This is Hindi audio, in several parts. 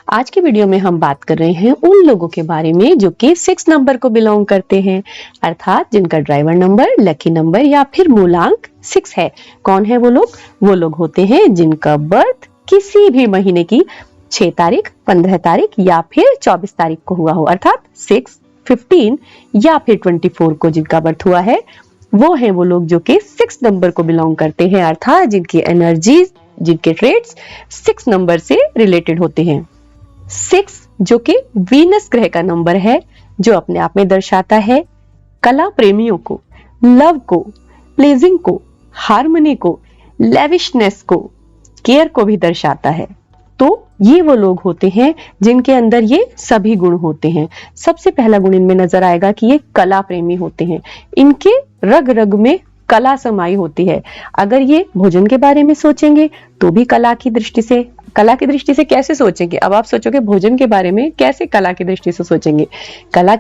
आज की वीडियो में हम बात कर रहे हैं उन लोगों के बारे में जो कि 6 नंबर को बिलोंग करते हैं, अर्थात जिनका ड्राइवर नंबर, लकी नंबर या फिर मूलांक 6 है। कौन है वो लोग? वो लोग होते हैं जिनका बर्थ किसी भी महीने की 6 तारीख, 15 तारीख या फिर 24 तारीख को हुआ हो, अर्थात 6, 15 या फिर 24 को जिनका बर्थ हुआ है, वो है वो लोग जो कि 6 नंबर को बिलोंग करते हैं, अर्थात जिनकी एनर्जी, जिनके ट्रेड्स 6 नंबर से रिलेटेड होते हैं। 6 जो कि वीनस ग्रह का नंबर है, जो अपने आप में दर्शाता है कला प्रेमियों को, लव को, प्लेजिंग को, हार्मनी को, लेविशनेस को, केयर को भी दर्शाता है। तो ये वो लोग होते हैं जिनके अंदर ये सभी गुण होते हैं। सबसे पहला गुण इनमें नजर आएगा कि ये कला प्रेमी होते हैं। इनके रग रग में कला समाई होती है। अगर ये भोजन के बारे में सोचेंगे तो भी कला की दृष्टि से कैसे सोचेंगे? अब आप सोचोगे भोजन के बारे में कैसे कला की दृष्टि से सोचेंगे? कला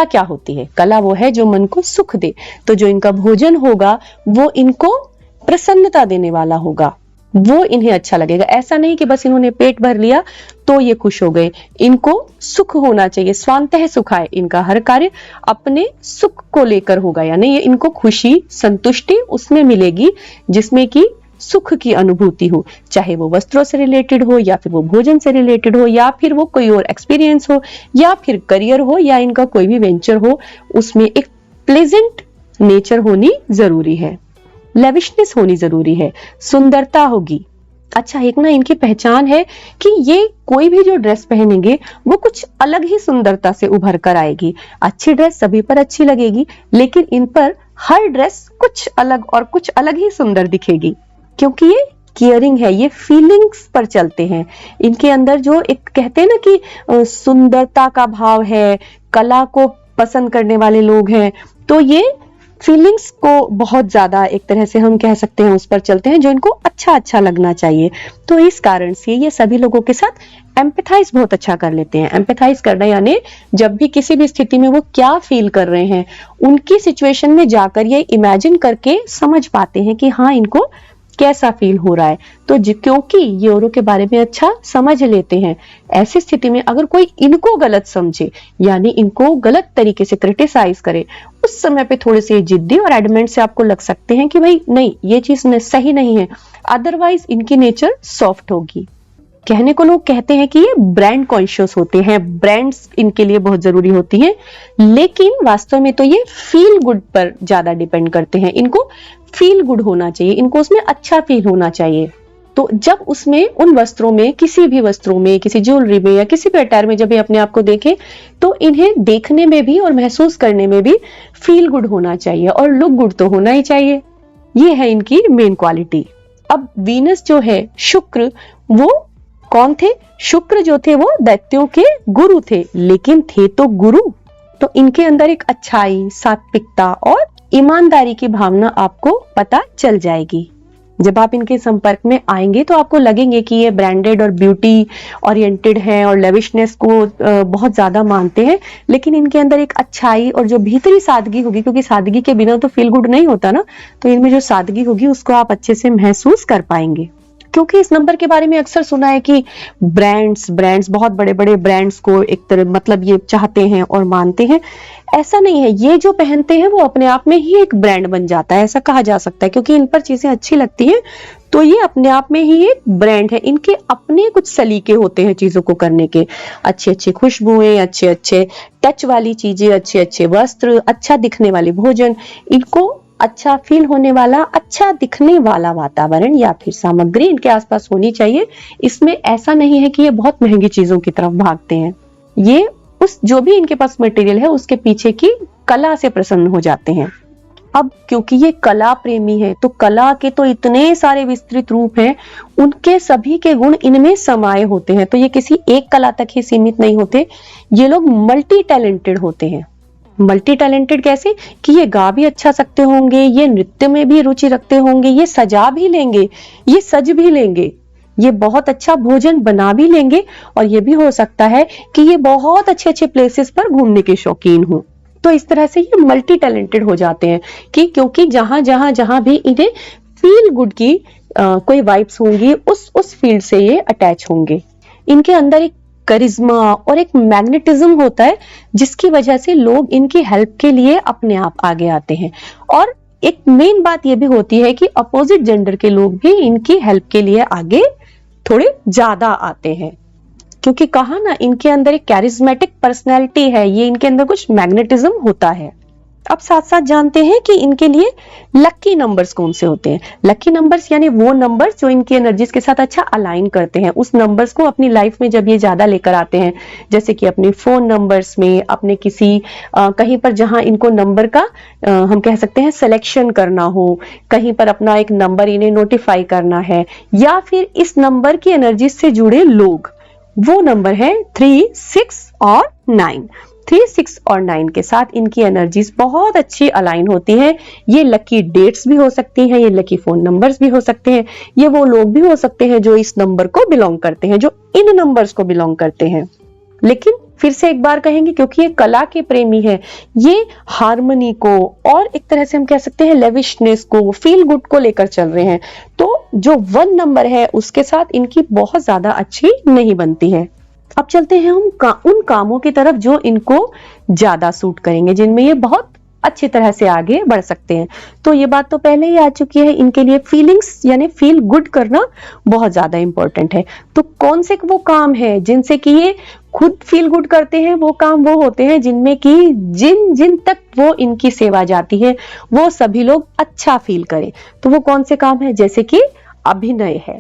क्या होती है? कला वो है जो मन को सुख दे। तो जो इनका भोजन होगा वो इनको प्रसन्नता देने वाला होगा, वो इन्हें अच्छा लगेगा। ऐसा नहीं कि बस इन्होंने पेट भर लिया तो ये खुश हो गए। इनको सुख होना चाहिए, स्वांतः सुख आए। इनका हर कार्य अपने सुख को लेकर होगा, यानी ये इनको खुशी, संतुष्टि उसमें मिलेगी जिसमें कि सुख की अनुभूति हो, चाहे वो वस्त्रों से रिलेटेड हो या फिर वो भोजन से रिलेटेड हो या फिर वो कोई और एक्सपीरियंस हो या फिर करियर हो या इनका कोई भी वेंचर हो, उसमें एक प्लेजेंट नेचर होनी जरूरी है, लेविशनेस होनी जरूरी है, सुंदरता होगी। अच्छा, एक ना इनकी पहचान है कि ये कोई भी जो ड्रेस पहनेंगे वो कुछ अलग ही सुंदरता से उभर कर आएगी। अच्छी ड्रेस सभी पर अच्छी लगेगी, लेकिन इन पर हर ड्रेस कुछ अलग और कुछ अलग ही सुंदर दिखेगी, क्योंकि ये केयरिंग है, ये फीलिंग्स पर चलते हैं। इनके अंदर जो एक कहते हैं ना कि सुंदरता का भाव है, कला को पसंद करने वाले लोग हैं, तो ये फीलिंग्स को बहुत ज्यादा एक तरह से हम कह सकते हैं उस पर चलते हैं जो इनको अच्छा लगना चाहिए। तो इस कारण से ये सभी लोगों के साथ एम्पैथाइज बहुत अच्छा कर लेते हैं। एम्पैथाइज करना यानी जब भी किसी भी स्थिति में वो क्या फील कर रहे हैं, उनकी सिचुएशन में जाकर ये इमेजिन करके समझ पाते हैं कि हाँ, इनको कैसा फील हो रहा है। तो क्योंकि ये औरों के बारे में अच्छा समझ लेते हैं, ऐसी स्थिति में अगर कोई इनको गलत समझे यानी इनको गलत तरीके से क्रिटिसाइज करे, उस समय पे थोड़े से जिद्दी और एडमेंट से आपको लग सकते हैं कि भाई नहीं, ये चीज सही नहीं है। अदरवाइज इनकी नेचर सॉफ्ट होगी। कहने को लोग कहते हैं कि ये ब्रांड कॉन्शियस होते हैं, ब्रांड्स इनके लिए बहुत जरूरी होती हैं, लेकिन वास्तव में तो ये फील गुड पर ज्यादा डिपेंड करते हैं। इनको फील गुड होना चाहिए, इनको उसमें अच्छा फील होना चाहिए। तो जब उसमें उन वस्त्रों में, किसी भी वस्त्रों में, किसी ज्वेलरी में या किसी भी अटायर में जब ये अपने आप को देखें, तो इन्हें देखने में भी और महसूस करने में भी फील गुड होना चाहिए और लुक गुड तो होना ही चाहिए। ये है इनकी मेन क्वालिटी। अब वीनस जो है, शुक्र, वो कौन थे? शुक्र जो थे वो दैत्यों के गुरु थे, लेकिन थे तो गुरु। तो इनके अंदर एक अच्छाई, सात्विकता और ईमानदारी की भावना आपको पता चल जाएगी। जब आप इनके संपर्क में आएंगे तो आपको लगेंगे कि ये ब्रांडेड और ब्यूटी ओरिएंटेड है और लेविशनेस को बहुत ज्यादा मानते हैं, लेकिन इनके अंदर एक अच्छाई और जो भीतरी सादगी होगी, क्योंकि सादगी के बिना तो फील गुड नहीं होता ना, तो इनमें जो सादगी होगी उसको आप अच्छे से महसूस कर पाएंगे। क्योंकि इस नंबर के बारे में अक्सर सुना है कि ब्रांड्स बहुत बड़े बड़े ब्रांड्स को एक तरह मतलब ये चाहते हैं और मानते हैं। ऐसा नहीं है, ये जो पहनते हैं वो अपने आप में ही एक ब्रांड बन जाता है, ऐसा कहा जा सकता है, क्योंकि इन पर चीजें अच्छी लगती हैं तो ये अपने आप में ही एक ब्रांड है। इनके अपने कुछ सलीके होते हैं चीजों को करने के, अच्छी खुशबुएं, अच्छे टच वाली चीजें, अच्छे वस्त्र, अच्छा दिखने वाले भोजन, इनको अच्छा फील होने वाला, अच्छा दिखने वाला वातावरण या फिर सामग्री इनके आसपास होनी चाहिए। इसमें ऐसा नहीं है कि ये बहुत महंगी चीजों की तरफ भागते हैं, ये उस जो भी इनके पास मटेरियल है उसके पीछे की कला से प्रसन्न हो जाते हैं। अब क्योंकि ये कला प्रेमी है तो कला के तो इतने सारे विस्तृत रूप हैं, उनके सभी के गुण इनमें समाये होते हैं। तो ये किसी एक कला तक ही सीमित नहीं होते, ये लोग मल्टी टैलेंटेड होते हैं। मल्टी टैलेंटेड कैसे? कि ये गा भी अच्छा सकते होंगे, ये नृत्य में भी रुचि रखते होंगे, ये सजा भी लेंगे, ये सज भी लेंगे, ये बहुत अच्छा भोजन बना भी लेंगे, और ये भी हो सकता है कि ये बहुत अच्छे प्लेसेस पर घूमने के शौकीन हो। तो इस तरह से ये मल्टी टैलेंटेड हो जाते हैं कि क्योंकि जहां भी इन्हें फील गुड की कोई वाइब्स होंगी, उस फील्ड से ये अटैच होंगे। इनके अंदर एक करिश्मा और एक मैग्नेटिज्म होता है, जिसकी वजह से लोग इनकी हेल्प के लिए अपने आप आगे आते हैं। और एक मेन बात यह भी होती है कि अपोजिट जेंडर के लोग भी इनकी हेल्प के लिए आगे थोड़े ज्यादा आते हैं, क्योंकि कहा ना इनके अंदर एक कैरिज्मेटिक पर्सनैलिटी है, ये इनके अंदर कुछ मैग्नेटिज्म होता है। अब साथ साथ जानते हैं कि इनके लिए लकी नंबर्स कौन से होते हैं। लकी नंबर्स यानी वो नंबर्स जो इनकी एनर्जीज के साथ अच्छा अलाइन करते हैं, उस नंबर्स को अपनी लाइफ में जब ये ज्यादा लेकर आते हैं, जैसे कि अपने फोन नंबर्स में, अपने किसी कहीं पर जहां इनको नंबर का हम कह सकते हैं सिलेक्शन करना हो, कहीं पर अपना एक नंबर इन्हें नोटिफाई करना है, या फिर इस नंबर की एनर्जीज से जुड़े लोग, वो नंबर है 3, 6 और 9। 3, 6 और 9 के साथ इनकी एनर्जीज बहुत अच्छी अलाइन होती हैं। ये लकी डेट्स भी हो सकती हैं, ये लकी फोन नंबर्स भी हो सकते हैं, ये वो लोग भी हो सकते हैं जो इस नंबर को बिलोंग करते हैं, जो इन नंबर्स को बिलोंग करते हैं। लेकिन फिर से एक बार कहेंगे, क्योंकि ये कला के प्रेमी है, ये हार्मनी को और एक तरह से हम कह सकते हैं लेविशनेस को, फील गुड को लेकर चल रहे हैं, तो जो 1 नंबर है उसके साथ इनकी बहुत ज्यादा अच्छी नहीं बनती है। अब चलते हैं हम उन कामों की तरफ जो इनको ज्यादा सूट करेंगे, जिनमें ये बहुत अच्छी तरह से आगे बढ़ सकते हैं। तो ये बात तो पहले ही आ चुकी है, इनके लिए फीलिंग्स यानी फील गुड करना बहुत ज्यादा इंपॉर्टेंट है। तो कौन से वो काम है जिनसे कि ये खुद फील गुड करते हैं? वो काम वो होते हैं जिनमें कि जिन जिन तक वो इनकी सेवा जाती है वो सभी लोग अच्छा फील करें। तो वो कौन से काम है? जैसे कि अभिनय है,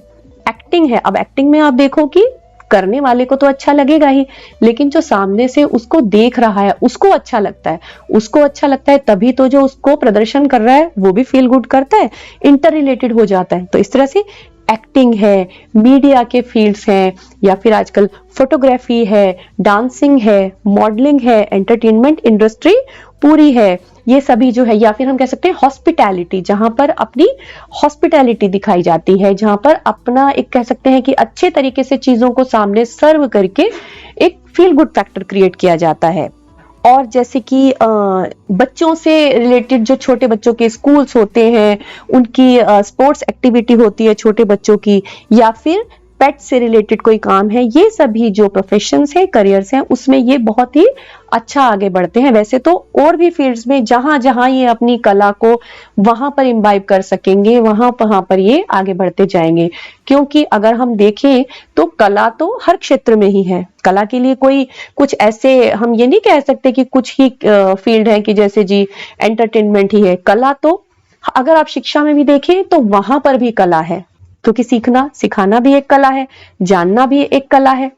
एक्टिंग है। अब एक्टिंग में आप देखो कि करने वाले को तो अच्छा लगेगा ही, लेकिन जो सामने से उसको देख रहा है उसको अच्छा लगता है, उसको अच्छा लगता है तभी तो जो उसको प्रदर्शन कर रहा है वो भी फील गुड करता है, इंटर रिलेटेड हो जाता है। तो इस तरह से एक्टिंग है, मीडिया के फील्ड्स हैं, या फिर आजकल फोटोग्राफी है, डांसिंग है, मॉडलिंग है, एंटरटेनमेंट इंडस्ट्री पूरी है, ये सभी जो है, या फिर हम कह सकते हैं हॉस्पिटैलिटी, जहां पर अपनी हॉस्पिटैलिटी दिखाई जाती है, जहां पर अपना एक कह सकते हैं कि अच्छे तरीके से चीजों को सामने सर्व करके एक फील गुड फैक्टर क्रिएट किया जाता है। और जैसे कि बच्चों से रिलेटेड जो छोटे बच्चों के स्कूल्स होते हैं, उनकी स्पोर्ट्स एक्टिविटी होती है छोटे बच्चों की, या फिर पेट से रिलेटेड कोई काम है, ये सभी जो प्रोफेशंस है, करियर्स हैं, उसमें ये बहुत ही अच्छा आगे बढ़ते हैं। वैसे तो और भी फील्ड्स में जहां जहां ये अपनी कला को वहां पर इम्बाइब कर सकेंगे, वहां पर ये आगे बढ़ते जाएंगे, क्योंकि अगर हम देखें तो कला तो हर क्षेत्र में ही है। कला के लिए कोई कुछ ऐसे हम ये नहीं कह सकते कि कुछ ही फील्ड है कि जैसे जी एंटरटेनमेंट ही है। कला तो अगर आप शिक्षा में भी देखें तो वहां पर भी कला है, क्योंकि सीखना सिखाना भी एक कला है, जानना भी एक कला है।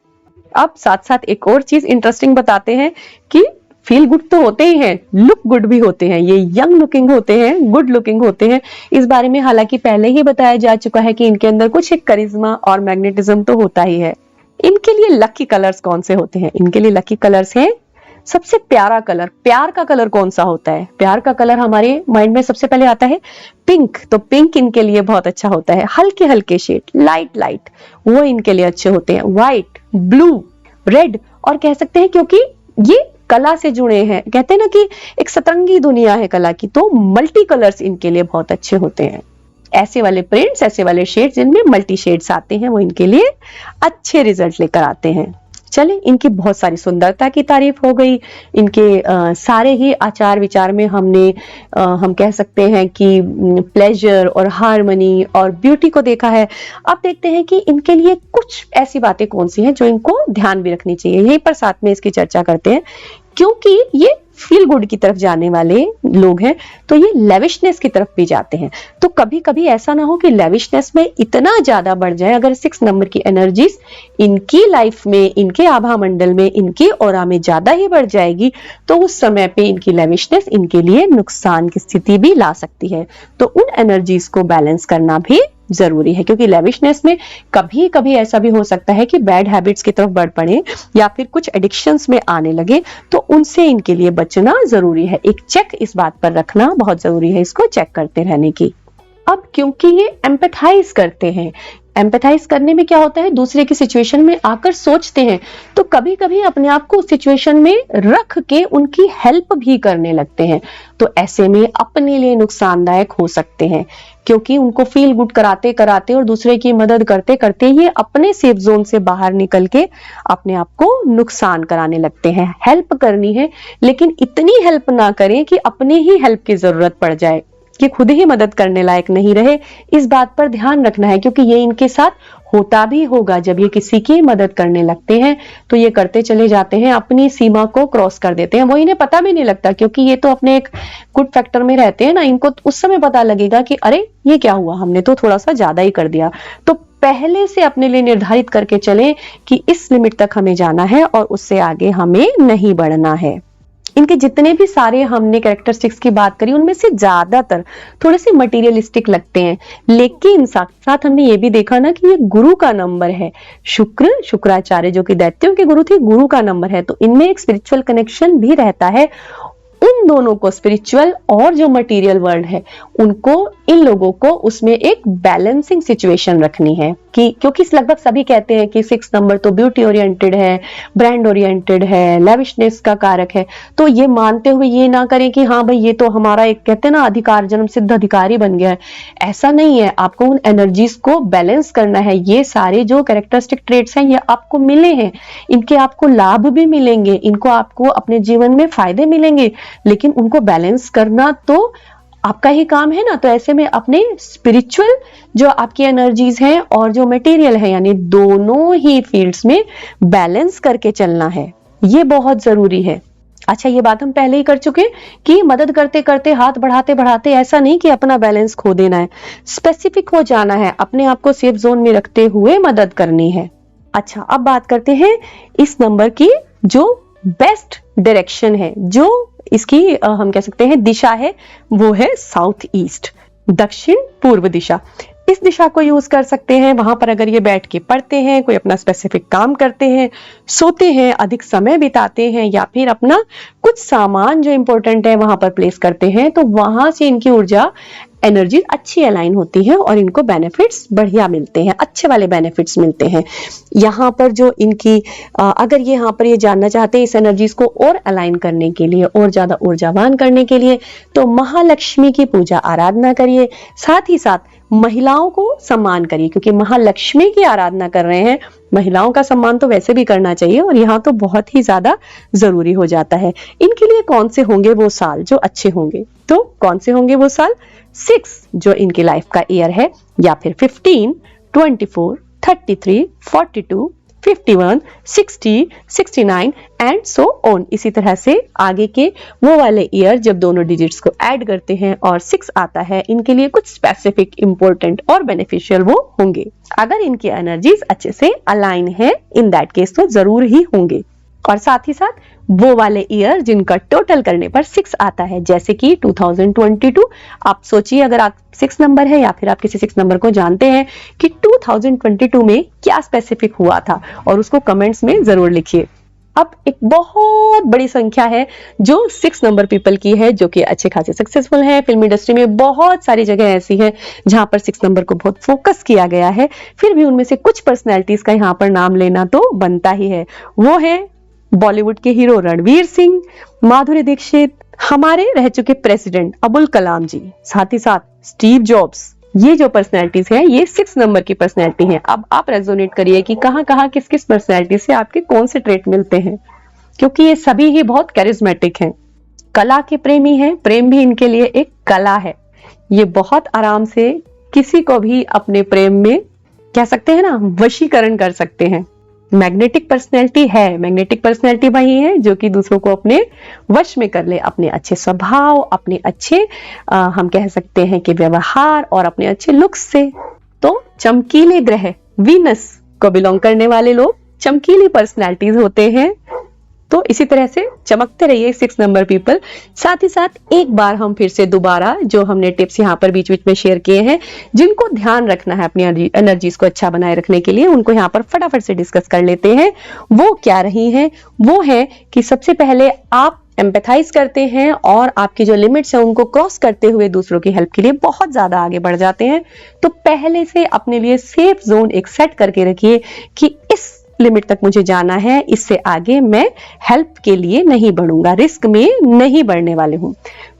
अब साथ साथ एक और चीज इंटरेस्टिंग बताते हैं कि फील गुड तो होते ही हैं, लुक गुड भी होते हैं। ये यंग लुकिंग होते हैं, गुड लुकिंग होते हैं। इस बारे में हालांकि पहले ही बताया जा चुका है कि इनके अंदर कुछ एक करिश्मा और मैग्नेटिज्म तो होता ही है। इनके लिए लकी कलर्स कौन से होते हैं? इनके लिए लकी कलर्स हैं, सबसे प्यारा कलर, प्यार का कलर कौन सा होता है? प्यार का कलर हमारे माइंड में सबसे पहले आता है पिंक। तो पिंक इनके लिए बहुत अच्छा होता है। हल्के हल्के शेड, लाइट लाइट, वो इनके लिए अच्छे होते हैं। व्हाइट, ब्लू, रेड, और कह सकते हैं क्योंकि ये कला से जुड़े हैं, कहते हैं ना कि एक सतरंगी दुनिया है कला की, तो मल्टी कलर्स इनके लिए बहुत अच्छे होते हैं। ऐसे वाले प्रिंट्स, ऐसे वाले शेड्स जिनमें मल्टी शेड्स आते हैं, वो इनके लिए अच्छे रिजल्ट लेकर आते हैं। चले, इनकी बहुत सारी सुंदरता की तारीफ हो गई, इनके सारे ही आचार विचार में हमने हम कह सकते हैं कि प्लेजर और हार्मनी और ब्यूटी को देखा है। अब देखते हैं कि इनके लिए कुछ ऐसी बातें कौन सी हैं जो इनको ध्यान भी रखनी चाहिए। यहीं पर साथ में इसकी चर्चा करते हैं, क्योंकि ये फील गुड की तरफ जाने वाले लोग हैं, तो ये लेविशनेस की तरफ भी जाते हैं। तो कभी कभी ऐसा ना हो कि लेविशनेस में इतना ज्यादा बढ़ जाए। अगर 6 नंबर की एनर्जीज इनकी लाइफ में, इनके आभा मंडल में, इनके ऑरा में ज्यादा ही बढ़ जाएगी, तो उस समय पे इनकी लेविशनेस इनके लिए नुकसान की स्थिति भी ला सकती है। तो उन एनर्जीज को बैलेंस करना भी जरूरी है, क्योंकि लेविशनेस में कभी कभी ऐसा भी हो सकता है कि बैड हैबिट्स की तरफ बढ़ पड़े या फिर कुछ एडिक्शंस में आने लगे, तो उनसे इनके लिए बचना जरूरी है। एक चेक इस बात पर रखना बहुत जरूरी है, इसको चेक करते रहने की। अब क्योंकि ये एम्पैथाइज करते हैं, एम्पैथाइज करने में क्या होता है, दूसरे की सिचुएशन में आकर सोचते हैं, तो कभी कभी अपने आप को उस सिचुएशन में रख के उनकी हेल्प भी करने लगते हैं। तो ऐसे में अपने लिए नुकसानदायक हो सकते हैं, क्योंकि उनको फील गुड कराते कराते और दूसरे की मदद करते करते ये अपने सेफ जोन से बाहर निकल के अपने आप को नुकसान कराने लगते हैं। हेल्प करनी है, लेकिन इतनी हेल्प ना करें कि अपने ही हेल्प की जरूरत पड़ जाए, कि खुद ही मदद करने लायक नहीं रहे। इस बात पर ध्यान रखना है, क्योंकि ये इनके साथ होता भी होगा। जब ये किसी की मदद करने लगते हैं तो ये करते चले जाते हैं, अपनी सीमा को क्रॉस कर देते हैं। वो इन्हें पता भी नहीं लगता, क्योंकि ये तो अपने एक गुड फैक्टर में रहते हैं ना। इनको उस समय पता लगेगा कि अरे ये क्या हुआ, हमने तो थोड़ा सा ज्यादा ही कर दिया। तो पहले से अपने लिए निर्धारित करके चले कि इस लिमिट तक हमें जाना है और उससे आगे हमें नहीं बढ़ना है। इनके जितने भी सारे हमने कैरेक्टरिस्टिक्स की बात करी, उनमें से ज्यादातर थोड़े से मटीरियलिस्टिक लगते हैं, लेकिन साथ साथ हमने ये भी देखा ना कि ये गुरु का नंबर है। शुक्राचार्य जो कि दैत्यों के गुरु थे, गुरु का नंबर है, तो इनमें एक स्पिरिचुअल कनेक्शन भी रहता है। उन दोनों को, स्पिरिचुअल और जो मटेरियल वर्ल्ड है, उनको, इन लोगों को उसमें एक बैलेंसिंग सिचुएशन रखनी है। कि क्योंकि लगभग सभी कहते हैं कि 6 नंबर तो ब्यूटी ओरिएंटेड है, ब्रांड ओरिएंटेड है, लेविशनेस का कारक है। तो ये मानते हुए ये ना करें कि हाँ भाई ये तो हमारा एक, कहते हैं ना, अधिकार, जन्म सिद्ध अधिकारी बन गया है। ऐसा नहीं है, आपको उन एनर्जीज को बैलेंस करना है। ये सारे जो कैरेक्टरिस्टिक ट्रेट्स हैं ये आपको मिले हैं, इनके आपको लाभ भी मिलेंगे, इनको आपको अपने जीवन में फायदे मिलेंगे, लेकिन उनको बैलेंस करना तो आपका ही काम है ना। तो ऐसे में अपने स्पिरिचुअल जो आपकी एनर्जीज हैं और जो मटेरियल है, यानी दोनों ही फील्ड्स में बैलेंस करके चलना है, ये बहुत जरूरी है। अच्छा, ये बात हम पहले ही कर चुके कि मदद करते करते, हाथ बढ़ाते बढ़ाते ऐसा नहीं कि अपना बैलेंस खो देना है, स्पेसिफिक हो जाना है, अपने आप को सेफ जोन में रखते हुए मदद करनी है। अच्छा, अब बात करते हैं इस नंबर की जो बेस्ट डायरेक्शन है, जो इसकी हम कह सकते हैं दिशा है, वो है साउथ ईस्ट, दक्षिण पूर्व दिशा। इस दिशा को यूज कर सकते हैं। वहां पर अगर ये बैठ के पढ़ते हैं, कोई अपना स्पेसिफिक काम करते हैं, सोते हैं, अधिक समय बिताते हैं, या फिर अपना कुछ सामान जो इंपॉर्टेंट है वहां पर प्लेस करते हैं, तो वहां से इनकी ऊर्जा, एनर्जी अच्छी अलाइन होती है और इनको बेनिफिट्स बढ़िया मिलते हैं, अच्छे वाले बेनिफिट्स मिलते हैं। यहाँ पर जो इनकी अगर ये यहाँ पर ये जानना चाहते हैं इस एनर्जीज को और अलाइन करने के लिए, और ज्यादा ऊर्जावान करने के लिए, तो महालक्ष्मी की पूजा आराधना करिए। साथ ही साथ महिलाओं को सम्मान करिए, क्योंकि महालक्ष्मी की आराधना कर रहे हैं, महिलाओं का सम्मान तो वैसे भी करना चाहिए, और यहाँ तो बहुत ही ज्यादा जरूरी हो जाता है। इनके लिए कौन से होंगे वो साल जो अच्छे होंगे, तो कौन से होंगे वो साल? 6 जो इनकी लाइफ का ईयर है, या फिर 15, 24, 33, 42, 51, 60, 69 एंड सो ऑन। इसी तरह से आगे के वो वाले ईयर जब दोनों डिजिट्स को ऐड करते हैं और 6 आता है, इनके लिए कुछ स्पेसिफिक, इंपॉर्टेंट और बेनिफिशियल वो होंगे। अगर इनकी एनर्जीज अच्छे से अलाइन है, इन दैट केस तो जरूर ही होंगे। और साथ ही साथ वो वाले ईयर जिनका टोटल करने पर 6 आता है, जैसे कि 2022। आप सोचिए, अगर आप 6 नंबर है या फिर आप किसी 6 नंबर को जानते हैं कि 2022 में क्या स्पेसिफिक हुआ था, और उसको कमेंट्स में जरूर लिखिए। अब एक बहुत बड़ी संख्या है जो 6 नंबर पीपल की है, जो कि अच्छे खासे सक्सेसफुल है। फिल्म इंडस्ट्री में बहुत सारी जगह ऐसी है जहां पर 6 नंबर को बहुत फोकस किया गया है। फिर भी उनमें से कुछ पर्सनैलिटीज का यहाँ पर नाम लेना तो बनता ही है। वो है बॉलीवुड के हीरो रणवीर सिंह, माधुरी दीक्षित, हमारे रह चुके प्रेसिडेंट अब्दुल कलाम जी, साथ ही साथ स्टीव जॉब्स। ये जो पर्सनैलिटीज हैं, ये 6 नंबर की पर्सनैलिटी हैं। अब आप रेजोनेट करिए कि कहां कहां किस किस पर्सनैलिटी से आपके कौन से ट्रेट मिलते हैं, क्योंकि ये सभी ही बहुत कैरिज्मेटिक हैं, कला के प्रेमी हैं। प्रेम भी इनके लिए एक कला है। ये बहुत आराम से किसी को भी अपने प्रेम में, कह सकते हैं ना, वशीकरण कर सकते हैं। मैग्नेटिक पर्सनैलिटी है। मैग्नेटिक पर्सनैलिटी वही है जो कि दूसरों को अपने वश में कर ले, अपने अच्छे स्वभाव, अपने अच्छे हम कह सकते हैं कि व्यवहार, और अपने अच्छे लुक्स से। तो चमकीले ग्रह वीनस को बिलोंग करने वाले लोग चमकीली पर्सनैलिटीज होते हैं। तो इसी तरह से चमकते रहिए 6 नंबर पीपल। साथ ही साथ एक बार हम फिर से दोबारा जो हमने टिप्स यहाँ पर बीच बीच में शेयर किए हैं, जिनको ध्यान रखना है अपनी एनर्जीज को अच्छा बनाए रखने के लिए, उनको यहाँ पर फटाफट से डिस्कस कर लेते हैं। वो क्या रही हैं? वो है कि सबसे पहले आप एम्पैथाइज करते हैं और आपकी जो लिमिट्स है उनको क्रॉस करते हुए दूसरों की हेल्प के लिए बहुत ज्यादा आगे बढ़ जाते हैं। तो पहले से अपने लिए सेफ जोन एक सेट करके रखिए कि इस लिमिट तक मुझे जाना है, इससे आगे मैं हेल्प के लिए नहीं बढ़ूंगा, रिस्क में नहीं बढ़ने वाले हूं।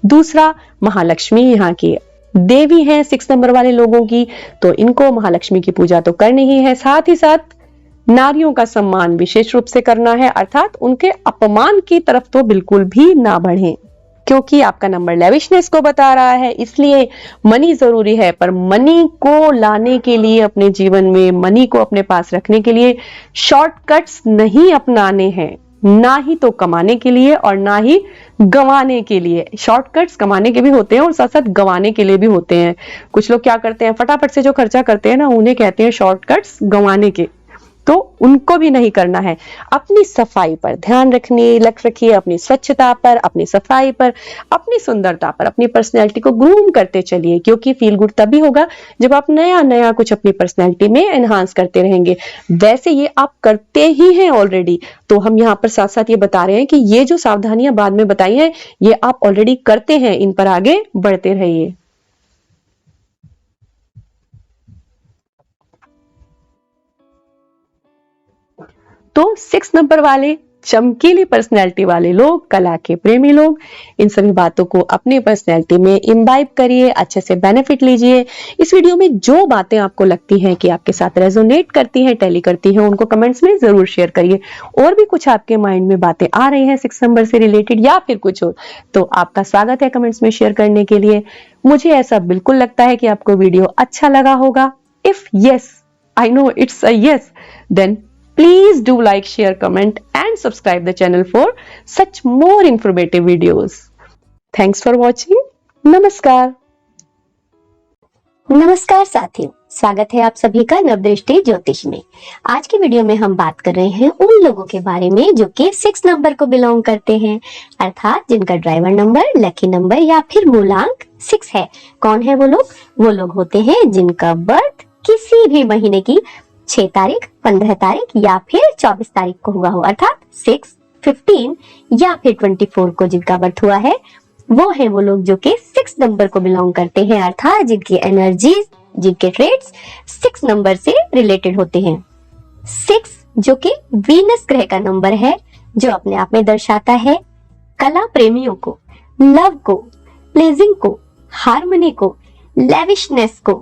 दूसरा, महालक्ष्मी यहाँ की देवी हैं 6 नंबर वाले लोगों की, तो इनको महालक्ष्मी की पूजा तो करनी ही है। साथ ही साथ नारियों का सम्मान विशेष रूप से करना है, अर्थात उनके अपमान की तरफ तो बिल्कुल भी ना बढ़ें, क्योंकि आपका नंबर लेविशनेस को बता रहा है। इसलिए मनी जरूरी है, पर मनी को लाने के लिए, अपने जीवन में मनी को अपने पास रखने के लिए शॉर्टकट्स नहीं अपनाने हैं, ना ही तो कमाने के लिए और ना ही गंवाने के लिए। शॉर्टकट्स कमाने के भी होते हैं और साथ साथ गंवाने के लिए भी होते हैं। कुछ लोग क्या करते हैं, फटाफट से जो खर्चा करते हैं ना, उन्हें कहते हैं शॉर्टकट्स गंवाने के, तो उनको भी नहीं करना है। अपनी सफाई पर ध्यान रखिए, अपनी स्वच्छता पर, अपनी सफाई पर, अपनी सुंदरता पर, अपनी पर्सनैलिटी को ग्रूम करते चलिए, क्योंकि फील गुड तभी होगा जब आप नया नया कुछ अपनी पर्सनैलिटी में एनहांस करते रहेंगे। वैसे ये आप करते ही हैं ऑलरेडी, तो हम यहाँ पर साथ साथ ये बता रहे हैं कि ये जो सावधानियां बाद में बताई हैं, ये आप ऑलरेडी करते हैं, इन पर आगे बढ़ते रहिए। तो 6 नंबर वाले चमकीली पर्सनैलिटी वाले लोग, कला के प्रेमी लोग, इन सभी बातों को अपनी पर्सनैलिटी में इम्बाइब करिए, अच्छे से बेनिफिट लीजिए। इस वीडियो में जो बातें आपको लगती हैं कि आपके साथ रेजोनेट करती हैं, टैली करती हैं, उनको कमेंट्स में जरूर शेयर करिए। और भी कुछ आपके माइंड में बातें आ रही हैं 6 नंबर से रिलेटेड या फिर कुछ और, तो आपका स्वागत है कमेंट्स में शेयर करने के लिए। मुझे ऐसा बिल्कुल लगता है कि आपको वीडियो अच्छा लगा होगा। If yes, I know it's a yes, then please do like, share, comment and subscribe the channel for such more informative videos. Thanks for watching. नमस्कार। नमस्कार साथियों, स्वागत है आप सभी का नवदृष्टि ज्योतिष में। आज की वीडियो में हम बात कर रहे हैं उन लोगों के बारे में जो कि 6 नंबर को बिलोंग करते हैं, अर्थात जिनका ड्राइवर नंबर, लकी नंबर या फिर मूलांक 6 है। कौन है वो लोग? वो लोग होते हैं जिनका बर्थ किसी भी महीने की 6 तारीख, 15 तारीख या फिर 24 तारीख को हुआ हो, अर्थात 6, 15 या फिर 24 को जिनका बर्थ हुआ है, वो है वो लोग जो कि 6 नंबर को बिलोंग करते हैं, अर्थात जिनकी एनर्जीज, जिनके ट्रेड्स 6 नंबर से रिलेटेड होते हैं। 6 जो कि वीनस ग्रह का नंबर है, जो अपने आप में दर्शाता है कला प्रेमियों को, लव को, प्लेजिंग को, हार्मनी को, लेविशनेस को,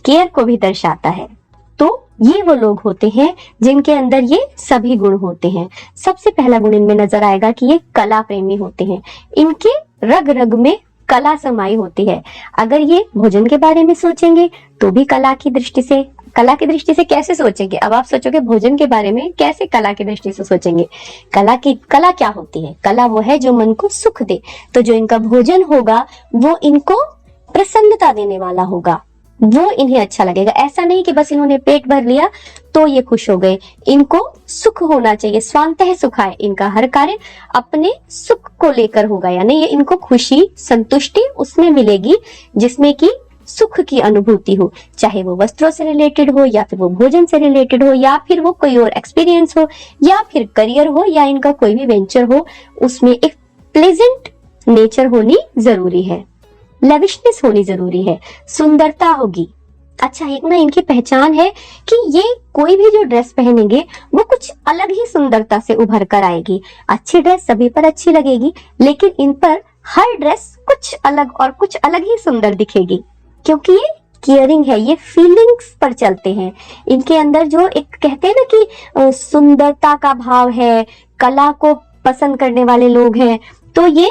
केयर को भी दर्शाता है। तो ये वो लोग होते हैं जिनके अंदर ये सभी गुण होते हैं। सबसे पहला गुण इनमें नजर आएगा कि ये कला प्रेमी होते हैं। इनके रग रग में कला समाई होती है। अगर ये भोजन के बारे में सोचेंगे तो भी कला की दृष्टि से कैसे सोचेंगे? अब आप सोचोगे भोजन के बारे में, कैसे कला की दृष्टि से सोचेंगे? कला क्या होती है? कला वो है जो मन को सुख दे। तो जो इनका भोजन होगा वो इनको प्रसन्नता देने वाला होगा, वो इन्हें अच्छा लगेगा। ऐसा नहीं कि बस इन्होंने पेट भर लिया तो ये खुश हो गए। इनको सुख होना चाहिए, स्वांतः सुख है। इनका हर कार्य अपने सुख को लेकर होगा, यानी ये इनको खुशी, संतुष्टि उसमें मिलेगी जिसमें कि सुख की अनुभूति हो, चाहे वो वस्त्रों से रिलेटेड हो या फिर वो भोजन से रिलेटेड हो या फिर वो कोई और एक्सपीरियंस हो या फिर करियर हो या इनका कोई भी वेंचर हो, उसमें एक प्लेजेंट नेचर होनी जरूरी है, लेविशनेस होनी जरूरी है, सुंदरता होगी। अच्छा, एक ना इनकी पहचान है कि ये कोई भी जो ड्रेस पहनेंगे वो कुछ अलग ही सुंदरता से उभर कर आएगी। अच्छी ड्रेस सभी पर अच्छी लगेगी, लेकिन इन पर हर ड्रेस कुछ अलग और कुछ अलग ही सुंदर दिखेगी, क्योंकि ये केयरिंग है, ये फीलिंग्स पर चलते हैं। इनके अंदर जो एक कहते हैं ना कि सुंदरता का भाव है, कला को पसंद करने वाले लोग हैं, तो ये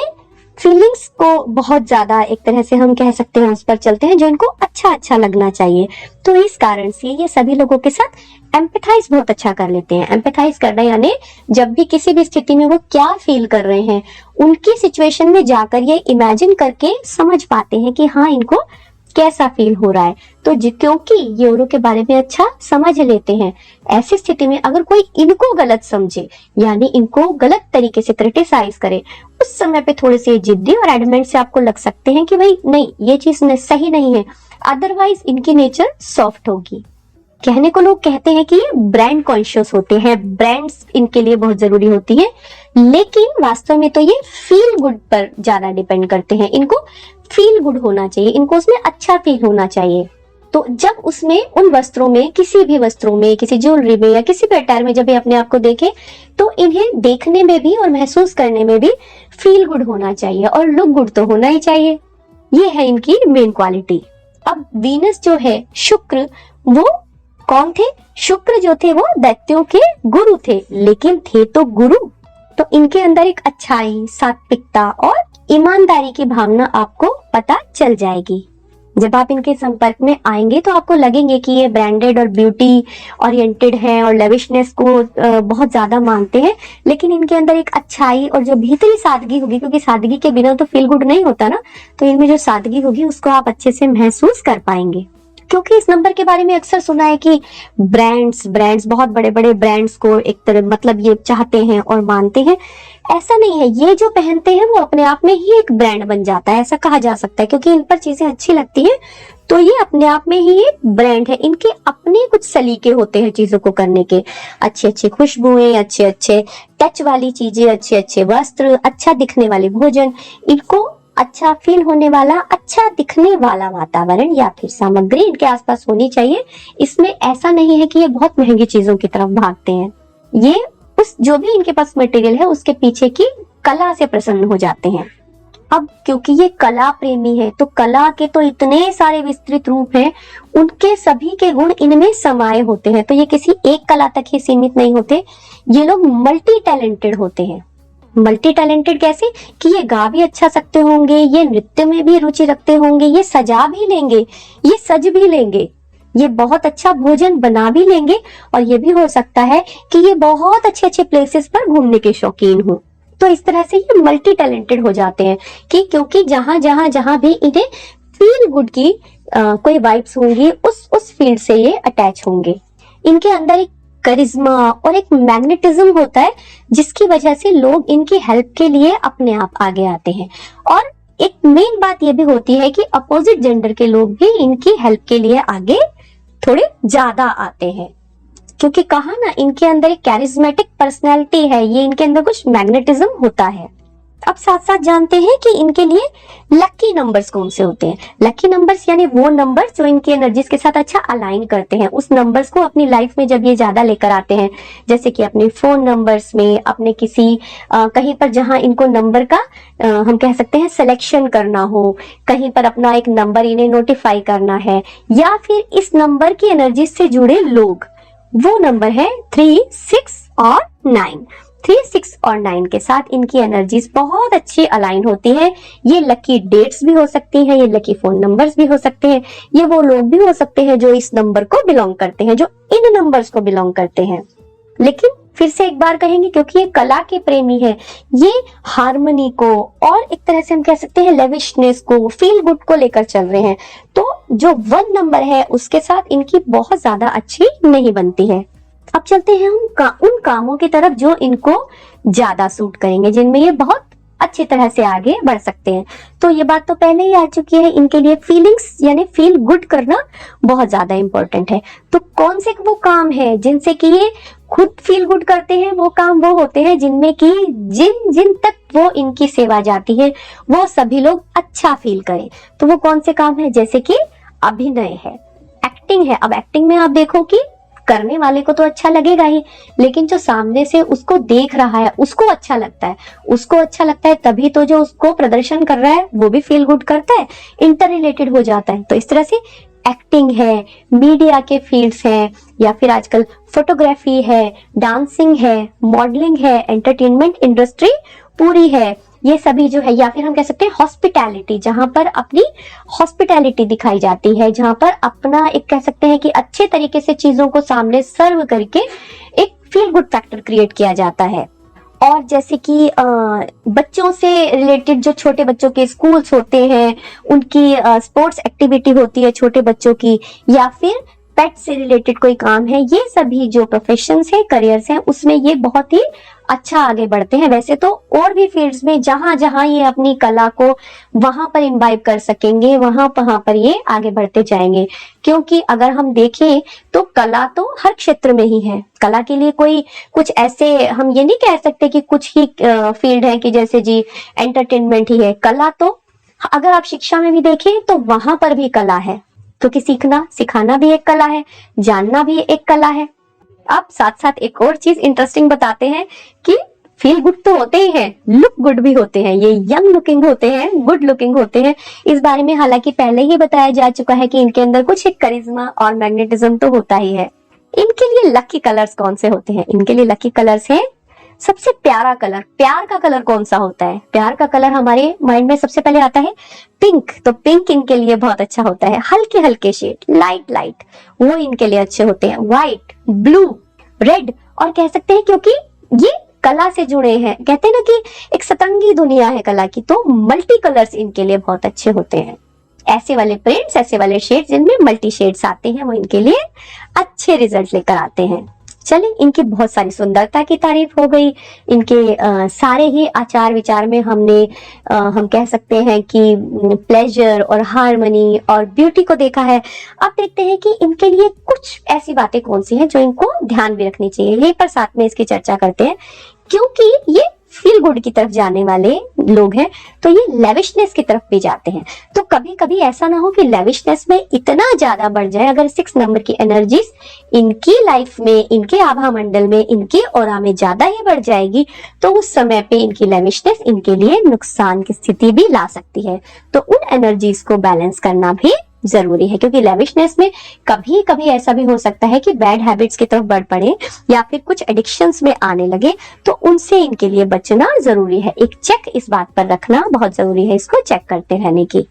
फीलिंग्स को बहुत ज्यादा एक तरह से हम कह सकते हैं उस पर चलते हैं, जो इनको अच्छा लगना चाहिए। तो इस कारण से ये सभी लोगों के साथ एम्पैथाइज बहुत अच्छा कर लेते हैं। एम्पैथाइज करना यानी जब भी किसी भी स्थिति में वो क्या फील कर रहे हैं, उनकी सिचुएशन में जाकर ये इमेजिन करके समझ पाते हैं कि हाँ, इनको कैसा फील हो रहा है। तो क्योंकि ये औरों के बारे में अच्छा समझ लेते हैं, ऐसी स्थिति में अगर कोई इनको गलत समझे, यानी इनको गलत तरीके से क्रिटिसाइज करे, उस समय पे थोड़े से जिद्दी और एडमेंट से आपको लग सकते हैं कि भाई नहीं, ये चीज सही नहीं है। अदरवाइज इनकी नेचर सॉफ्ट होगी, कहने को लोग कहते हैं कि ये ब्रांड कॉन्शियस होते हैं, ब्रांड्स इनके लिए बहुत जरूरी होती है, लेकिन वास्तव में तो ये फील गुड पर ज्यादा डिपेंड करते हैं। इनको फील गुड होना चाहिए, इनको उसमें अच्छा फील होना चाहिए। तो जब उसमें उन वस्त्रों में, किसी भी वस्त्रों में, किसी ज्वेलरी में या किसी भी अटायर में जब ये अपने आप को देखे, तो इन्हें देखने में भी और महसूस करने में भी फील गुड होना चाहिए और लुक गुड तो होना ही चाहिए। ये है इनकी मेन क्वालिटी। अब वीनस जो है, शुक्र, वो कौन थे? शुक्र जो थे वो दैत्यों के गुरु थे, लेकिन थे तो गुरु। तो इनके अंदर एक अच्छाई, सात्विकता और ईमानदारी की भावना आपको पता चल जाएगी। जब आप इनके संपर्क में आएंगे तो आपको लगेंगे कि ये ब्रांडेड और ब्यूटी ओरिएंटेड हैं और लेविशनेस को बहुत ज्यादा मानते हैं, लेकिन इनके अंदर एक अच्छाई और जो भीतरी सादगी होगी, क्योंकि सादगी के बिना तो फील गुड नहीं होता ना, तो इनमें जो सादगी होगी उसको आप अच्छे से महसूस कर पाएंगे। क्योंकि इस नंबर के बारे में अक्सर सुना है कि ब्रांड्स बहुत बड़े बड़े ब्रांड्स को एक तरह मतलब ये चाहते हैं और मानते हैं। ऐसा नहीं है, ये जो पहनते हैं वो अपने आप में ही एक ब्रांड बन जाता है, ऐसा कहा जा सकता है, क्योंकि इन पर चीजें अच्छी लगती हैं तो ये अपने आप में ही एक ब्रांड है। इनके अपने कुछ सलीके होते हैं चीजों को करने के, अच्छी अच्छी खुशबुएं, अच्छे अच्छे टच वाली चीजें, अच्छे अच्छे वस्त्र, अच्छा दिखने वाले भोजन, इनको अच्छा फील होने वाला, अच्छा दिखने वाला वातावरण या फिर सामग्री इनके आसपास होनी चाहिए। इसमें ऐसा नहीं है कि ये बहुत महंगी चीजों की तरफ भागते हैं, ये उस जो भी इनके पास मटेरियल है उसके पीछे की कला से प्रसन्न हो जाते हैं। अब क्योंकि ये कला प्रेमी है तो कला के तो इतने सारे विस्तृत रूप हैं, उनके सभी के गुण इनमें समाये होते हैं। तो ये किसी एक कला तक ही सीमित नहीं होते, ये लोग मल्टी टैलेंटेड होते हैं। मल्टी टैलेंटेड कैसे? कि ये गा भी अच्छा सकते होंगे, ये नृत्य में भी रुचि रखते होंगे, ये सजा भी लेंगे, ये सज भी लेंगे, ये बहुत अच्छा भोजन बना भी लेंगे, और ये भी हो सकता है कि ये बहुत अच्छे अच्छे प्लेसेस पर घूमने के शौकीन हो। तो इस तरह से ये मल्टी टैलेंटेड हो जाते हैं कि क्योंकि जहां भी इन्हें फील गुड की कोई वाइब्स होंगी, उस फील्ड से ये अटैच होंगे। इनके अंदर एक करिश्मा और एक मैग्नेटिज्म होता है जिसकी वजह से लोग इनकी हेल्प के लिए अपने आप आगे आते हैं। और एक मेन बात यह भी होती है कि अपोजिट जेंडर के लोग भी इनकी हेल्प के लिए आगे थोड़े ज्यादा आते हैं, क्योंकि कहा ना इनके अंदर एक कैरिज्मेटिक पर्सनैलिटी है, ये इनके अंदर कुछ मैग्नेटिज्म होता है। अब साथ साथ जानते हैं कि इनके लिए लकी नंबर्स कौन से होते हैं। लकी नंबर्स यानी वो नंबर्स जो इनकी एनर्जीज के साथ अच्छा अलाइन करते हैं, उस नंबर्स को अपनी लाइफ में जब ये ज्यादा लेकर आते हैं, जैसे कि अपने फोन नंबर्स में, अपने किसी कहीं पर जहां इनको नंबर का हम कह सकते हैं सिलेक्शन करना हो, कहीं पर अपना एक नंबर इन्हें नोटिफाई करना है, या फिर इस नंबर की एनर्जीज से जुड़े लोग, वो नंबर है 3, 6 और 9। 3, 6 और 9 के साथ इनकी एनर्जीज बहुत अच्छी अलाइन होती है। ये लकी डेट्स भी हो सकती हैं, ये लकी फोन नंबर्स भी हो सकते हैं, ये वो लोग भी हो सकते हैं जो इस नंबर को बिलोंग करते हैं, जो इन नंबर्स को बिलोंग करते हैं। लेकिन फिर से एक बार कहेंगे, क्योंकि ये कला के प्रेमी है, ये हार्मनी को और एक तरह से हम कह सकते हैं लेविशनेस को, फील गुड को लेकर चल रहे हैं, तो जो 1 नंबर है उसके साथ इनकी बहुत ज्यादा अच्छी नहीं बनती है। अब चलते हैं उन कामों की तरफ जो इनको ज्यादा सूट करेंगे, जिनमें ये बहुत अच्छी तरह से आगे बढ़ सकते हैं। तो ये बात तो पहले ही आ चुकी है, इनके लिए फीलिंग्स यानी फील गुड करना बहुत ज्यादा इंपॉर्टेंट है। तो कौन से वो काम है जिनसे कि ये खुद फील गुड करते हैं? वो काम वो होते हैं जिनमें कि जिन जिन तक वो इनकी सेवा जाती है वो सभी लोग अच्छा फील करें। तो वो कौन से काम है? जैसे कि अभिनय है, एक्टिंग है। अब एक्टिंग में आप देखो कि करने वाले को तो अच्छा लगेगा ही, लेकिन जो सामने से उसको देख रहा है उसको अच्छा लगता है, उसको अच्छा लगता है तभी तो जो उसको प्रदर्शन कर रहा है वो भी फील गुड करता है, इंटर रिलेटेड हो जाता है। तो इस तरह से एक्टिंग है, मीडिया के फील्ड्स हैं, या फिर आजकल फोटोग्राफी है, डांसिंग है, मॉडलिंग है, एंटरटेनमेंट इंडस्ट्री पूरी है, ये सभी जो है, या फिर हम कह सकते हैं हॉस्पिटैलिटी, जहां पर अपनी हॉस्पिटैलिटी दिखाई जाती है, जहां पर अपना एक कह सकते हैं कि अच्छे तरीके से चीजों को सामने सर्व करके एक फील गुड फैक्टर क्रिएट किया जाता है। और जैसे कि बच्चों से रिलेटेड जो छोटे बच्चों के स्कूल्स होते हैं, उनकी स्पोर्ट्स एक्टिविटी होती है छोटे बच्चों की, या फिर पेट से रिलेटेड कोई काम है, ये सभी जो प्रोफेशंस है, करियर्स हैं, उसमें ये बहुत ही अच्छा आगे बढ़ते हैं। वैसे तो और भी फील्ड्स में जहां जहां ये अपनी कला को वहां पर इम्बाइब कर सकेंगे, वहां पर ये आगे बढ़ते जाएंगे। क्योंकि अगर हम देखें तो कला तो हर क्षेत्र में ही है। कला के लिए कोई कुछ ऐसे हम ये नहीं कह सकते कि कुछ ही फील्ड है कि जैसे जी एंटरटेनमेंट ही है। कला तो अगर आप शिक्षा में भी देखें तो वहां पर भी कला है, क्योंकि सीखना सिखाना भी एक कला है, जानना भी एक कला है। अब साथ साथ एक और चीज इंटरेस्टिंग बताते हैं कि फील गुड तो होते ही हैं, लुक गुड भी होते हैं। ये यंग लुकिंग होते हैं, गुड लुकिंग होते हैं। इस बारे में हालांकि पहले ही बताया जा चुका है कि इनके अंदर कुछ एक करिश्मा और मैग्नेटिज्म तो होता ही है। इनके लिए लकी कलर्स कौन से होते हैं? इनके लिए लकी कलर्स हैं, सबसे प्यारा कलर, प्यार का कलर कौन सा होता है? प्यार का कलर हमारे माइंड में सबसे पहले आता है पिंक। तो पिंक इनके लिए बहुत अच्छा होता है। हल्के हल्के शेड, लाइट लाइट, वो इनके लिए अच्छे होते हैं। व्हाइट, ब्लू, रेड, और कह सकते हैं क्योंकि ये कला से जुड़े हैं, कहते हैं ना कि एक सतरंगी दुनिया है कला की, तो मल्टी कलर्स इनके लिए बहुत अच्छे होते हैं। ऐसे वाले प्रिंट्स, ऐसे वाले शेड्स जिनमें मल्टी शेड्स आते हैं, वो इनके लिए अच्छे रिजल्ट लेकर आते हैं। चलिए, इनकी बहुत सारी सुंदरता की तारीफ हो गई, इनके सारे ही आचार विचार में हमने हम कह सकते हैं कि प्लेजर और हार्मनी और ब्यूटी को देखा है। अब देखते हैं कि इनके लिए कुछ ऐसी बातें कौन सी हैं जो इनको ध्यान भी रखनी चाहिए। यहीं पर साथ में इसकी चर्चा करते हैं, क्योंकि ये फील गुड की तरफ जाने वाले लोग हैं, तो ये लेविशनेस की तरफ भी जाते हैं। तो कभी कभी ऐसा ना हो कि लेविशनेस में इतना ज्यादा बढ़ जाए। अगर 6 नंबर की एनर्जीज इनकी लाइफ में, इनके आभा मंडल में, इनके ऑरा में ज्यादा ही बढ़ जाएगी, तो उस समय पे इनकी लेविशनेस इनके लिए नुकसान की स्थिति भी ला सकती है। तो उन एनर्जीज को बैलेंस करना भी जरूरी है, क्योंकि लेविशनेस में कभी कभी ऐसा भी हो सकता है कि बैड हैबिट्स की तरफ बढ़ पड़े या फिर कुछ एडिक्शंस में आने लगे, तो उनसे इनके लिए बचना जरूरी है। एक चेक इस बात पर रखना बहुत जरूरी है, इसको चेक करते रहने की।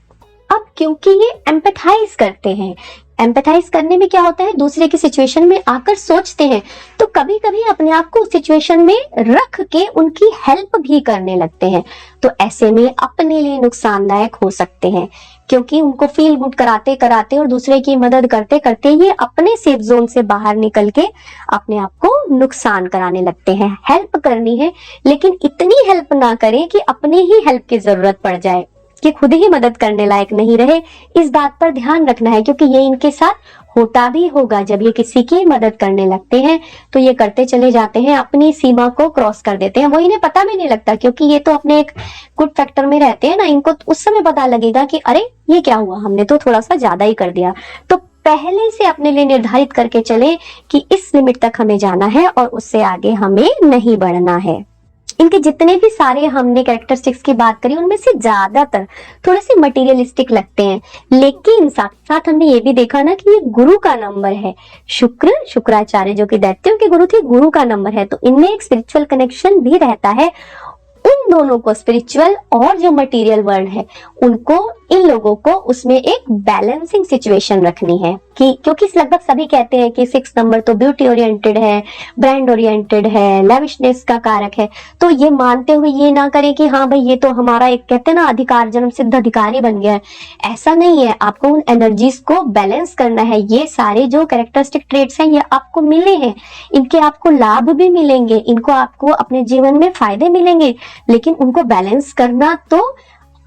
अब क्योंकि ये एम्पैथाइज करते हैं, एम्पैथाइज करने में क्या होता है, दूसरे की सिचुएशन में आकर सोचते हैं, तो कभी कभी अपने आप को उस सिचुएशन में रख के उनकी हेल्प भी करने लगते हैं। तो ऐसे में अपने लिए नुकसानदायक हो सकते हैं, क्योंकि उनको फील गुड कराते कराते और दूसरे की मदद करते करते ये अपने सेफ जोन से बाहर निकल के अपने आप को नुकसान कराने लगते हैं। हेल्प करनी है, लेकिन इतनी हेल्प ना करें कि अपने ही हेल्प की जरूरत पड़ जाए, कि खुद ही मदद करने लायक नहीं रहे। इस बात पर ध्यान रखना है, क्योंकि ये इनके साथ होता भी होगा। जब ये किसी की मदद करने लगते हैं तो ये करते चले जाते हैं, अपनी सीमा को क्रॉस कर देते हैं। वो इन्हें पता भी नहीं लगता, क्योंकि ये तो अपने एक गुड फैक्टर में रहते हैं ना। इनको उस समय पता लगेगा कि अरे ये क्या हुआ, हमने तो थोड़ा सा ज्यादा ही कर दिया। तो पहले से अपने लिए निर्धारित करके चले कि इस लिमिट तक हमें जाना है और उससे आगे हमें नहीं बढ़ना है। इनके जितने भी सारे हमने कैरेक्टरिस्टिक्स की बात करी, उनमें से ज्यादातर थोड़े से मटेरियलिस्टिक लगते हैं, लेकिन साथ साथ हमने ये भी देखा ना कि ये गुरु का नंबर है। शुक्राचार्य जो कि दैत्यों के गुरु थे, गुरु का नंबर है, तो इनमें एक स्पिरिचुअल कनेक्शन भी रहता है। उन दोनों को, स्पिरिचुअल और जो मटेरियल वर्ल्ड है, उनको, इन लोगों को उसमें एक बैलेंसिंग सिचुएशन रखनी है। कि क्योंकि लगभग सभी कहते हैं कि 6 नंबर तो ब्यूटी ओरिएंटेड है, ब्रांड ओरिएंटेड है, लेविशनेस का कारक है। तो ये मानते हुए ये ना करें कि हाँ भाई ये तो हमारा एक, कहते हैं ना, अधिकार, जन्म सिद्ध अधिकारी बन गया है। ऐसा नहीं है, आपको उन एनर्जीज को बैलेंस करना है। ये सारे जो कैरेक्टरिस्टिक ट्रेट्स हैं, ये आपको मिले हैं, इनके आपको लाभ भी मिलेंगे, इनको आपको अपने जीवन में फायदे मिलेंगे, लेकिन उनको बैलेंस करना तो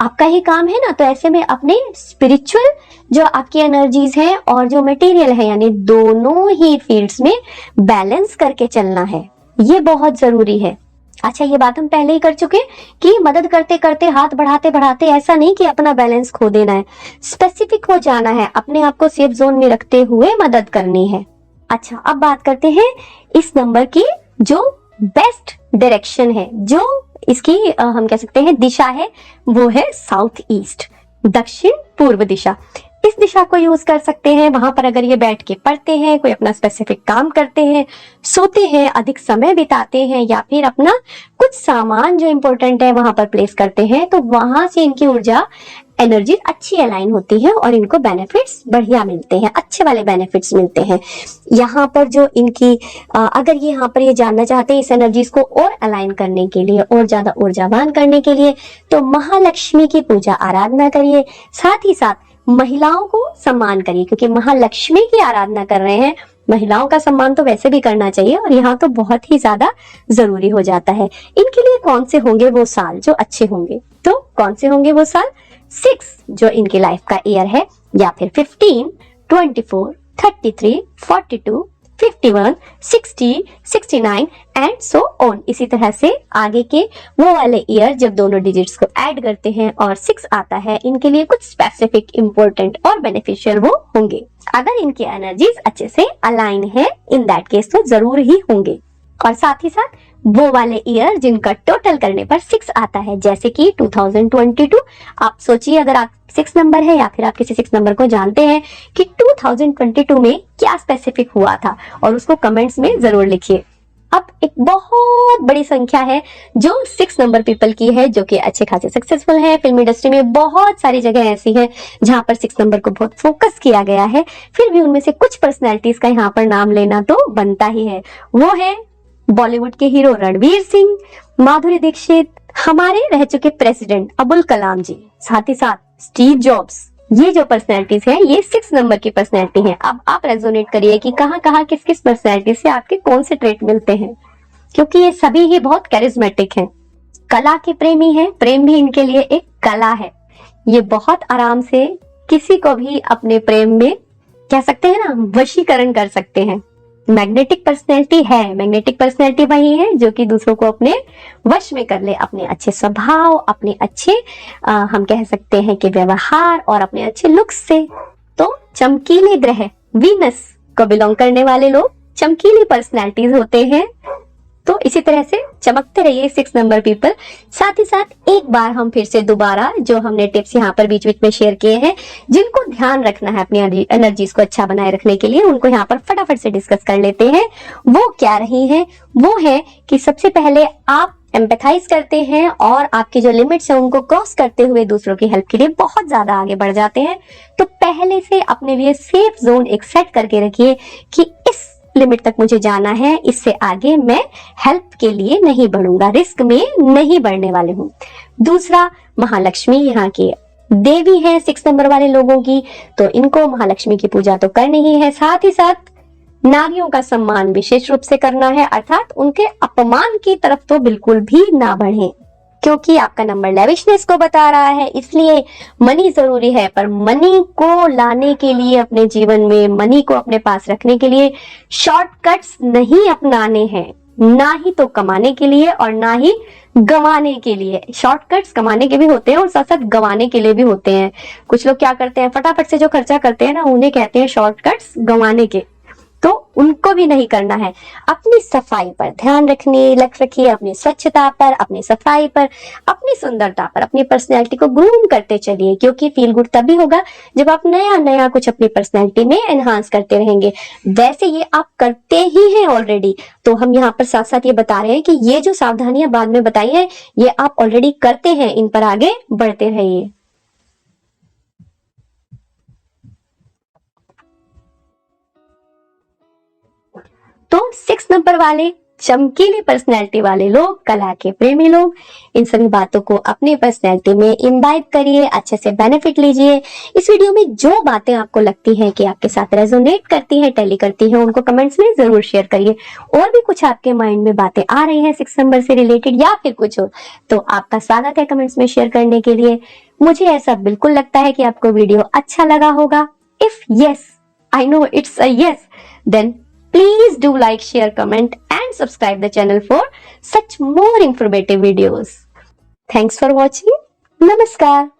आपका ही काम है ना। तो ऐसे में अपने स्पिरिचुअल जो आपकी एनर्जीज हैं और जो मटेरियल है, यानी दोनों ही फील्ड्स में बैलेंस करके चलना है, ये बहुत जरूरी है। अच्छा, ये बात हम पहले ही कर चुके कि मदद करते करते, हाथ बढ़ाते बढ़ाते, ऐसा नहीं कि अपना बैलेंस खो देना है, स्पेसिफिक हो जाना है, अपने आप को सेफ जोन में रखते हुए मदद करनी है। अच्छा, अब बात करते हैं इस नंबर की जो बेस्ट डायरेक्शन है, जो इसकी हम कह सकते हैं दिशा है, वो है साउथ ईस्ट, दक्षिण पूर्व दिशा। इस दिशा को यूज कर सकते हैं। वहां पर अगर ये बैठ के पढ़ते हैं, कोई अपना स्पेसिफिक काम करते हैं, सोते हैं, अधिक समय बिताते हैं, या फिर अपना कुछ सामान जो इंपॉर्टेंट है वहां पर प्लेस करते हैं, तो वहां से इनकी ऊर्जा, एनर्जी अच्छी अलाइन होती है और इनको बेनिफिट्स बढ़िया मिलते हैं, अच्छे वाले बेनिफिट्स मिलते हैं। यहाँ पर जो इनकी अगर ये यहाँ पर ये जानना चाहते हैं इस एनर्जीज को और अलाइन करने के लिए, और ज्यादा ऊर्जावान करने के लिए, तो महालक्ष्मी की पूजा आराधना करिए। साथ ही साथ महिलाओं को सम्मान करिए, क्योंकि महालक्ष्मी की आराधना कर रहे हैं, महिलाओं का सम्मान तो वैसे भी करना चाहिए और यहाँ तो बहुत ही ज्यादा जरूरी हो जाता है। इनके लिए कौन से होंगे वो साल जो अच्छे होंगे? तो कौन से होंगे वो साल? 6 जो इनकी लाइफ का ईयर है, या फिर 15, 24, 33, 42, 51, 60, 69 एंड सो ऑन। इसी तरह से आगे के वो वाले ईयर जब दोनों डिजिट्स को ऐड करते हैं और 6 आता है, इनके लिए कुछ स्पेसिफिक इंपॉर्टेंट और बेनिफिशियल वो होंगे। अगर इनकी एनर्जीज अच्छे से अलाइन है, इन दैट केस तो जरूर ही होंगे। और साथ ही साथ वो वाले ईयर जिनका टोटल करने पर 6 आता है, जैसे कि 2022। आप सोचिए, अगर आप 6 नंबर है या फिर आप किसी 6 नंबर को जानते हैं कि 2022 में क्या स्पेसिफिक हुआ था, और उसको कमेंट्स में जरूर लिखिए। अब एक बहुत बड़ी संख्या है जो 6 नंबर पीपल की है, जो कि अच्छे खासे सक्सेसफुल है। फिल्म इंडस्ट्री में बहुत सारी जगह ऐसी है जहां पर 6 नंबर को बहुत फोकस किया गया है। फिर भी उनमें से कुछ पर्सनैलिटीज का यहाँ पर नाम लेना तो बनता ही है। वो है बॉलीवुड के हीरो रणवीर सिंह, माधुरी दीक्षित, हमारे रह चुके प्रेसिडेंट अब्दुल कलाम जी, साथ ही साथ स्टीव जॉब्स। ये जो पर्सनैलिटीज हैं, ये 6 नंबर की पर्सनैलिटी हैं। अब आप रेजोनेट करिए कि कहाँ किस किस पर्सनैलिटी से आपके कौन से ट्रेट मिलते हैं, क्योंकि ये सभी ही बहुत कैरिज्मेटिक हैं। कला के प्रेमी हैं, प्रेम भी इनके लिए एक कला है। ये बहुत आराम से किसी को भी अपने प्रेम में, कह सकते हैं ना, वशीकरण कर सकते हैं। मैग्नेटिक पर्सनैलिटी है। मैग्नेटिक पर्सनैलिटी वही है जो कि दूसरों को अपने वश में कर ले, अपने अच्छे स्वभाव, अपने अच्छे हम कह सकते हैं कि व्यवहार और अपने अच्छे लुक्स से। तो चमकीले ग्रह वीनस को बिलोंग करने वाले लोग चमकीली पर्सनैलिटीज होते हैं। तो इसी तरह से चमकते रहिए 6 नंबर पीपल। साथ ही साथ एक बार हम फिर से दोबारा जो हमने टिप्स यहाँ पर बीच बीच में शेयर किए हैं, जिनको ध्यान रखना है अपनी एनर्जीज को अच्छा बनाए रखने के लिए, उनको यहाँ पर फटाफट से डिस्कस कर लेते हैं। वो क्या रही है? वो है कि सबसे पहले आप एम्पैथाइज करते हैं और आपकी जो लिमिट्स है उनको क्रॉस करते हुए दूसरों की हेल्प के लिए बहुत ज्यादा आगे बढ़ जाते हैं। तो पहले से अपने लिए सेफ जोन एक सेट करके रखिए कि इस लिमिट तक मुझे जाना है, इससे आगे मैं हेल्प के लिए नहीं बढ़ूंगा, रिस्क में नहीं बढ़ने वाले हूँ। दूसरा, महालक्ष्मी यहाँ की देवी है 6 नंबर वाले लोगों की, तो इनको महालक्ष्मी की पूजा तो करनी ही है। साथ ही साथ नारियों का सम्मान विशेष रूप से करना है, अर्थात उनके अपमान की तरफ तो बिल्कुल भी ना बढ़े, क्योंकि आपका नंबर लेविशनेस को बता रहा है। इसलिए मनी जरूरी है, पर मनी को लाने के लिए अपने जीवन में, मनी को अपने पास रखने के लिए शॉर्टकट्स नहीं अपनाने हैं, ना ही तो कमाने के लिए और ना ही गंवाने के लिए। शॉर्टकट्स कमाने के भी होते हैं और साथ साथ गंवाने के लिए भी होते हैं। कुछ लोग क्या करते हैं, फटाफट से जो खर्चा करते हैं ना, उन्हें कहते हैं शॉर्टकट्स गंवाने के। तो उनको भी नहीं करना है। अपनी सफाई पर ध्यान रखिए, अपनी स्वच्छता पर, अपनी सफाई पर, अपनी सुंदरता पर, अपनी पर्सनैलिटी को ग्रूम करते चलिए, क्योंकि फील गुड तभी होगा जब आप नया नया कुछ अपनी पर्सनैलिटी में एनहांस करते रहेंगे। वैसे ये आप करते ही हैं ऑलरेडी, तो हम यहाँ पर साथ साथ ये बता रहे हैं कि ये जो सावधानियां बाद में बताई है, ये आप ऑलरेडी करते हैं, इन पर आगे बढ़ते रहिए। तो 6 नंबर वाले चमकीली पर्सनैलिटी वाले लोग, कला के प्रेमी लोग, इन सभी बातों को अपनी पर्सनैलिटी में इम्बाइब करिए, अच्छे से बेनिफिट लीजिए। इस वीडियो में जो बातें आपको लगती हैं कि आपके साथ रेजोनेट करती हैं, टैली करती हैं, उनको कमेंट्स में जरूर शेयर करिए। और भी कुछ आपके माइंड में बातें आ रही हैं 6 नंबर से रिलेटेड या फिर कुछ और, तो आपका स्वागत है कमेंट्स में शेयर करने के लिए। मुझे ऐसा बिल्कुल लगता है कि आपको वीडियो अच्छा लगा होगा। If yes, I know it's a yes, then please do like, share, comment and subscribe the channel for such more informative videos. Thanks for watching. Namaskar.